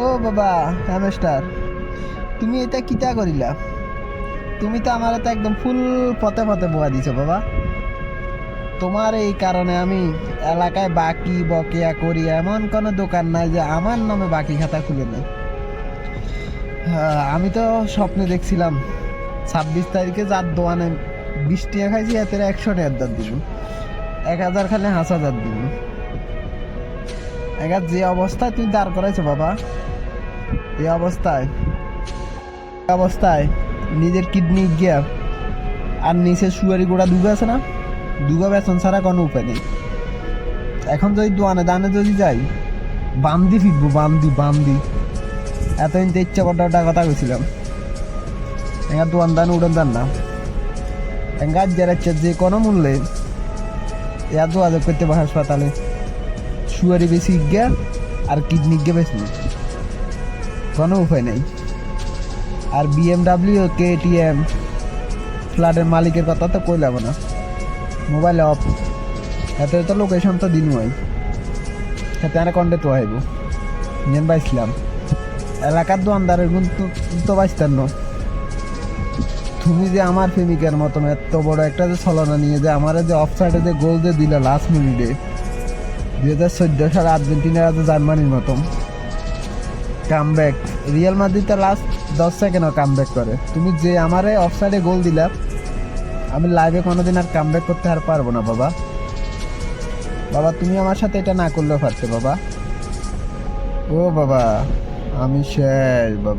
ও বাবা হ্যামস্টার, তুমি এটা কিতা করিলা? তুমি তো আমার তো একদম ফুল পথে পথে বোয়া দিছো বাবা। তোমার এই কারণে আমি এলাকায় বাকি বকেয়া করি এমন কোনো দোকান নাই যে আমার নামে বাকি খাতা খুলে নেই। আমি তো স্বপ্নে দেখছিলাম 26 তারিখে যার দোয়ানে 20 টাকা খাইছি, এতে 100 টাকার দাঁত দিব, 1000 খালে 5,000 দিব। এবার যে অবস্থায় তুই দাঁড় করাইছো বাবা, এই অবস্থায় নিজের কিডনি গিয়া আর নিচে সুয়ারি গোড়া দুগা আছে না, দুগা বেতন ছাড়া কোনো উপায় নেই। এখন যদি দোয়ানে দানে যদি যাই, বান্দি ফিরবো, বান্দি। এতদিন তো ইচ্ছা করতে কথা কইছিলাম। এঙ্গা দোয়ান দান উড়ন দান না, এঙ্গা যারাচ্ছে যে কোনো মূল্যে এত যোগাযোগ করতে হবে হাসপাতালে, সুয়ারি বেশি গিয়া আর কিডনি গিয়ে বেশি, কোনো উপায় নেই। আর BMW KTM ফ্ল্যাটের মালিকের কথা তো কইলাম না, মোবাইলে অফ, এত তো লোকেশন তো দিন হয়, এতে আর কন্টে তো আইব নিয়ে পাইছিলাম। এলাকার দোয়ানদারের গুণ তো পাইতাম না। তুমি যে আমার প্রেমিকার মতন এত বড় একটা যে ছলনা নিয়ে যে আমার যে অফ সাইডে যে গোল যে দিলে লাস্ট মিনিটে 2014 সালে আর্জেন্টিনার যে জার্মানির মতন কামব্যাক, রিয়াল মাদ্রিদ লাস্ট 10 সেকেন্ডও কামব্যাক করে। তুমি যে আমারে অফ সাইডে গোল দিলা, আমি লাইভে কোনোদিন আর কামব্যাক করতে আর পারবো না বাবা। বাবা তুমি আমার সাথে এটা না করলেও পারতে বাবা। ও বাবা, আমি শেষ বাবা।